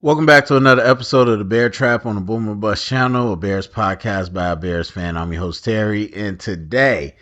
Welcome back to another episode of the Bear Trap on the Boomer Bust channel, a Bears podcast by a Bears fan. I'm your host, Terry, and today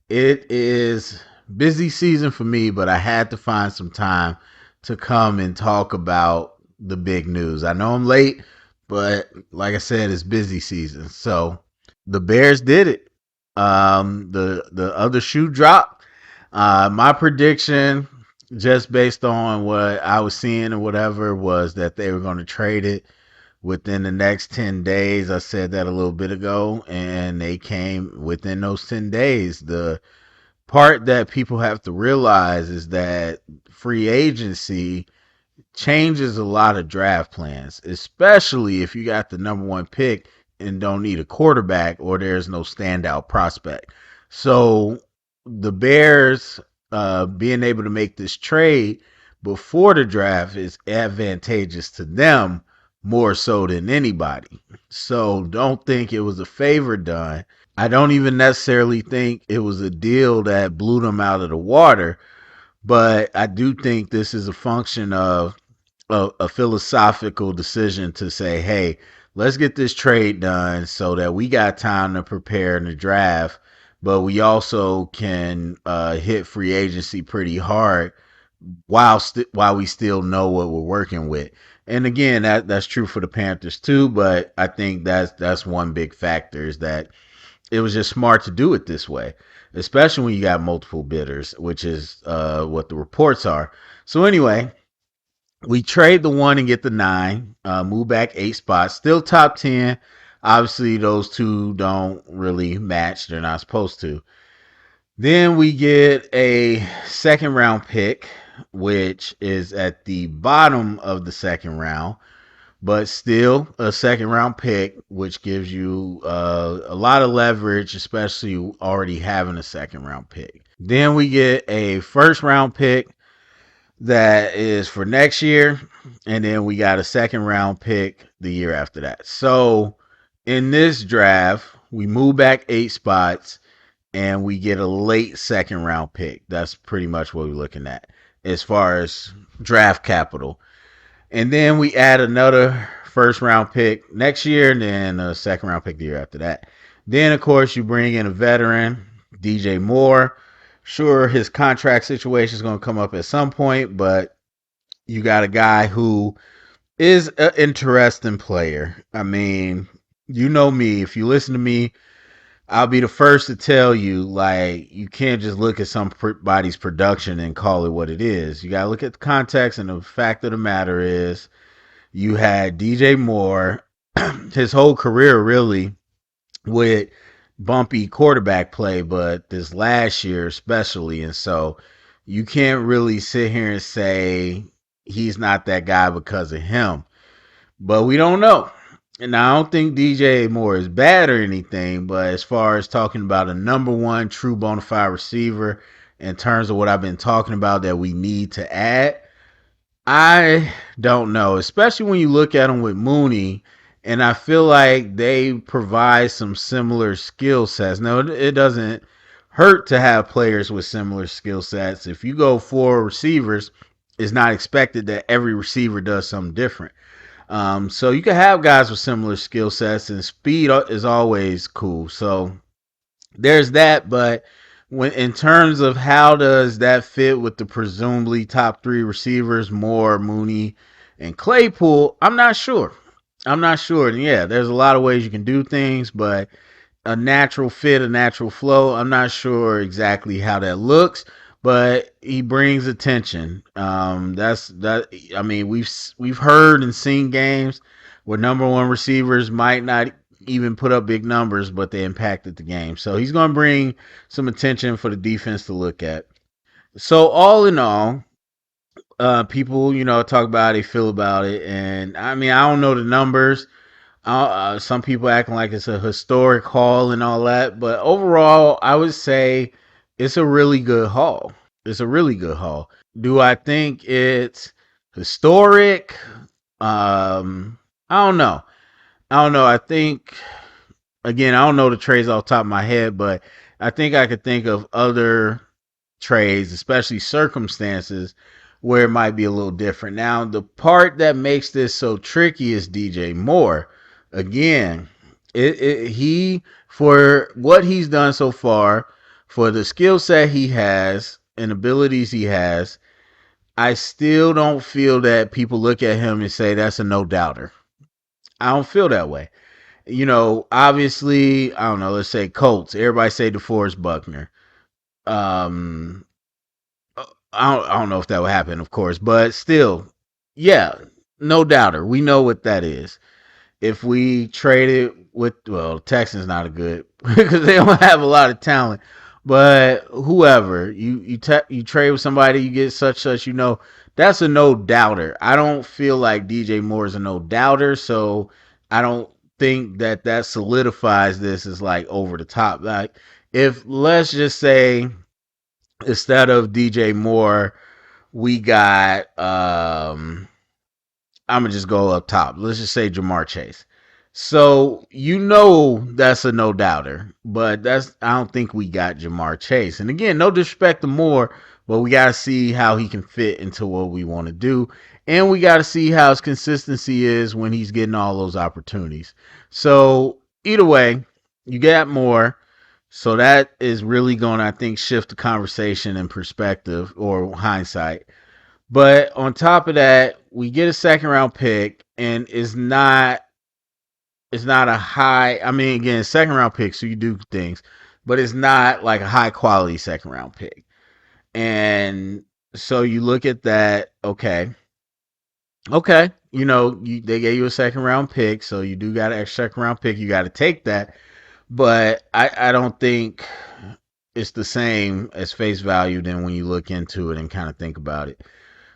it is busy season for me, but I had to find some time to come and talk about the big news. I know I'm late, but like I said, it's busy season. So the Bears did it. The other shoe dropped. My prediction, just based on what I was seeing or whatever, was that they were going to trade it within the next 10 days. I said that a little bit ago, and they came within those 10 days. The part that people have to realize is that free agency changes a lot of draft plans, especially if you got the number one pick and don't need a quarterback or there's no standout prospect. So the Bears being able to make this trade before the draft is advantageous to them more so than anybody. So don't think it was a favor done. I don't even necessarily think it was a deal that blew them out of the water, but I do think this is a function of a philosophical decision to say, hey, let's get this trade done so that we got time to prepare in the draft, but we also can hit free agency pretty hard while we still know what we're working with. And again, that's true for the Panthers too, but I think that's one big factor is that it was just smart to do it this way, especially when you got multiple bidders, which is what the reports are. So anyway, we trade the 1 and get the 9, move back 8 spots, still top 10. Obviously, those two don't really match. They're not supposed to. Then we get a second round pick, which is at the bottom of the second round, but still a second round pick, which gives you a lot of leverage, especially already having a second round pick. Then we get a first round pick that is for next year, and then we got a second round pick the year after that. So in this draft, we move back 8 spots and we get a late second round pick. That's pretty much what we're looking at as far as draft capital. And then we add another first round pick next year, and then a second round pick the year after that. Then, of course, you bring in a veteran, DJ Moore. Sure, his contract situation is going to come up at some point, but you got a guy who is an interesting player. I mean, you know me. If you listen to me, I'll be the first to tell you, like, you can't just look at somebody's production and call it what it is. You got to look at the context, and the fact of the matter is, you had DJ Moore, his whole career really with bumpy quarterback play, but this last year especially. And so you can't really sit here and say he's not that guy because of him. But we don't know. And I don't think DJ Moore is bad or anything, but as far as talking about a number one true bona fide receiver in terms of what I've been talking about that we need to add, I don't know, especially when you look at them with Mooney, and I feel like they provide some similar skill sets. Now, it doesn't hurt to have players with similar skill sets. If you go 4 receivers, it's not expected that every receiver does something different. So you can have guys with similar skill sets, and speed is always cool. So there's that, but when in terms of how does that fit with the presumably top 3 receivers, Moore, Mooney, and Claypool, I'm not sure. I'm not sure. And yeah, there's a lot of ways you can do things, but a natural fit, a natural flow, I'm not sure exactly how that looks, but he brings attention. That's that. I mean, we've heard and seen games where number one receivers might not even put up big numbers, but they impacted the game. So he's going to bring some attention for the defense to look at. So all in all, people, talk about how they feel about it, and I mean, I don't know the numbers. Some people acting like it's a historic haul and all that, but overall, I would say it's a really good haul. It's a really good haul. Do I think it's historic? I don't know. I don't know. I think again, I don't know the trades off the top of my head, but I think I could think of other trades, especially circumstances where it might be a little different. Now, the part that makes this so tricky is DJ Moore. Again, he, for what he's done so far, for the skill set he has and abilities he has, I still don't feel that people look at him and say that's a no doubter. I don't feel that way. Obviously, I don't know, let's say Colts. Everybody say DeForest Buckner. Um, I don't know if that would happen, of course, but still, yeah, no doubter. We know what that is. If we traded with, well, Texans not a good because they don't have a lot of talent, but whoever you trade with somebody, you get such. That's a no doubter. I don't feel like DJ Moore is a no doubter, so I don't think that solidifies this as like over the top. Like if let's just say instead of DJ Moore, we got I'm gonna just go up top. Let's just say Jamar Chase. So that's a no doubter, but I don't think we got Jamar Chase. And again, no disrespect to Moore, but we gotta see how he can fit into what we want to do, and we gotta see how his consistency is when he's getting all those opportunities. So either way, you got Moore. So that is really going to, I think, shift the conversation in perspective or hindsight. But on top of that, we get a second round pick, and it's not a high. I mean, again, second round pick, so you do things, but it's not like a high quality second round pick. And so you look at that. Okay, they gave you a second round pick, so you do got an extra second round pick. You got to take that, but I don't think it's the same as face value than when you look into it and kind of think about it.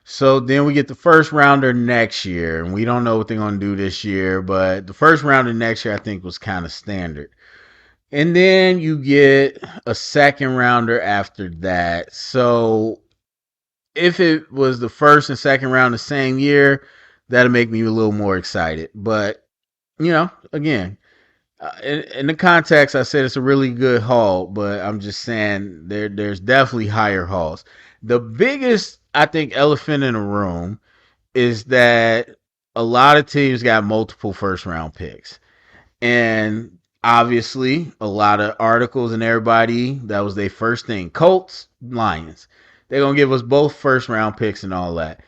So then we get the first rounder next year, and we don't know what they're going to do this year, but the first rounder next year I think was kind of standard. And then you get a second rounder after that. So if it was the first and second round the same year, that'll make me a little more excited. But, again, in the context, I said it's a really good haul, but I'm just saying there's definitely higher hauls. The biggest, I think, elephant in the room is that a lot of teams got multiple first round picks. And obviously, a lot of articles and everybody, that was their first thing. Colts, Lions. They're going to give us both first round picks and all that.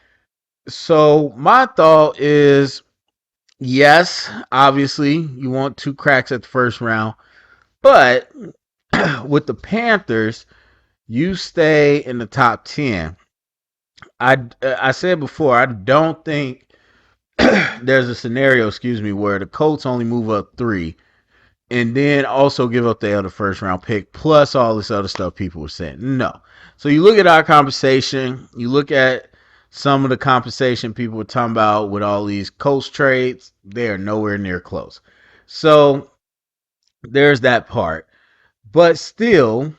So my thought is yes, obviously, you want two cracks at the first round. But with the Panthers, you stay in the top 10. I said before, I don't think there's a scenario, where the Colts only move up 3 and then also give up the other first round pick plus all this other stuff people were saying. No. So you look at our compensation, you look at some of the compensation people were talking about with all these Colts trades, they are nowhere near close. So there's that part. But still,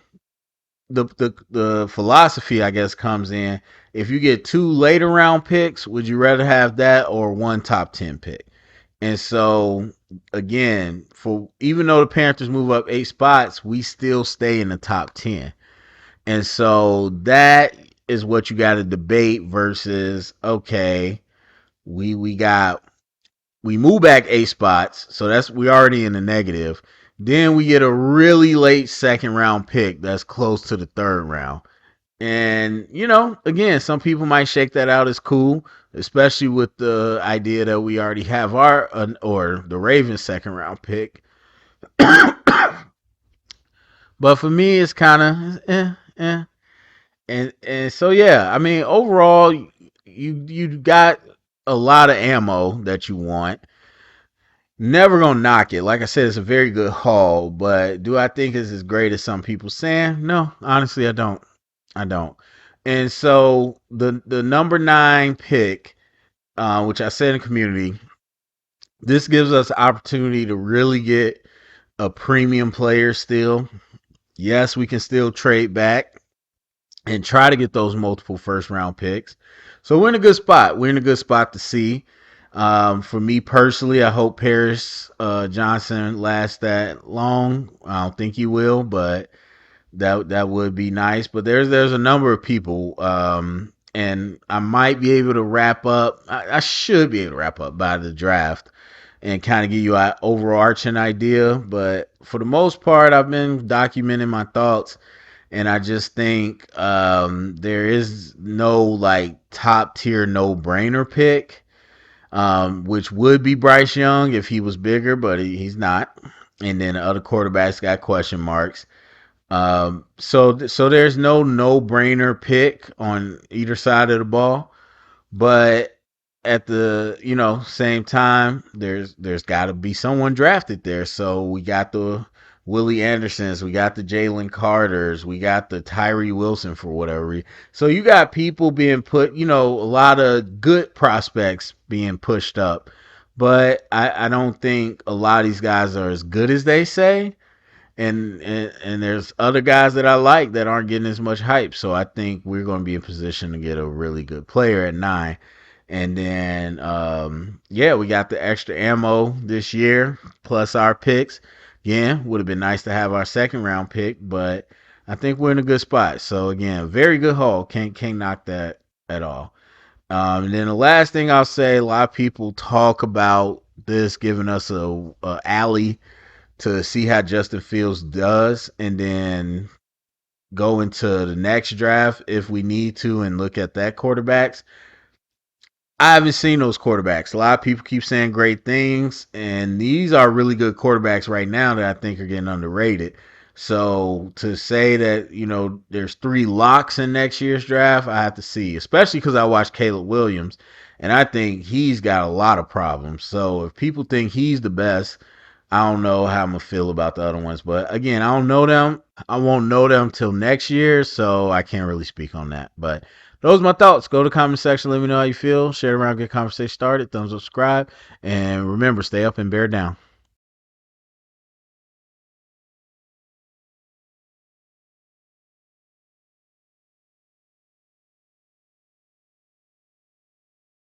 the philosophy, I guess, comes in. If you get 2 later round picks, would you rather have that or 1 top 10 pick? And so again, for even though the Panthers move up 8 spots, we still stay in the top 10. And so that is what you got to debate versus okay, we got we move back 8 spots, so that's we already in the negative. Then we get a really late second round pick that's close to the third round. And, again, some people might shake that out as cool, especially with the idea that we already have or the Ravens second round pick. But for me, it's kind of And so, yeah, I mean, overall, you got a lot of ammo that you want. Never gonna knock it. Like I said, it's a very good haul, but do I think it's as great as some people saying? No, honestly, I don't. I don't. And so the number 9 pick, which I said in community, this gives us the opportunity to really get a premium player still. Yes, we can still trade back and try to get those multiple first round picks. So we're in a good spot. We're in a good spot to see. For me personally, I hope Paris Johnson lasts that long. I don't think he will, but that would be nice. But there's a number of people. and I might be able to wrap up. I should be able to wrap up by the draft and kind of give you an overarching idea. But for the most part, I've been documenting my thoughts, and I just think there is no like top tier no brainer pick, which would be Bryce Young if he was bigger, but he's not. And then the other quarterbacks got question marks. So there's no brainer pick on either side of the ball. But at the same time, there's got to be someone drafted there. So we got the Willie Andersons, we got the Jalen Carters, we got the Tyree Wilson for whatever reason. So you got people being put, a lot of good prospects being pushed up. But I don't think a lot of these guys are as good as they say. And there's other guys that I like that aren't getting as much hype. So I think we're going to be in position to get a really good player at 9. And then, yeah, we got the extra ammo this year, plus our picks. Yeah, would have been nice to have our second round pick, but I think we're in a good spot. So again, very good haul. Can't knock that at all. And then the last thing I'll say, a lot of people talk about this giving us a alley to see how Justin Fields does, and then go into the next draft if we need to and look at that quarterbacks. I haven't seen those quarterbacks. A lot of people keep saying great things, and these are really good quarterbacks right now that I think are getting underrated. So to say that, there's 3 locks in next year's draft, I have to see, especially because I watched Caleb Williams, and I think he's got a lot of problems. So if people think he's the best, I don't know how I'm gonna feel about the other ones. But again, I don't know them. I won't know them till next year, so I can't really speak on that. But those are my thoughts. Go to the comment section, let me know how you feel. Share it around, get conversation started. Thumbs up, subscribe, and remember, stay up and bear down.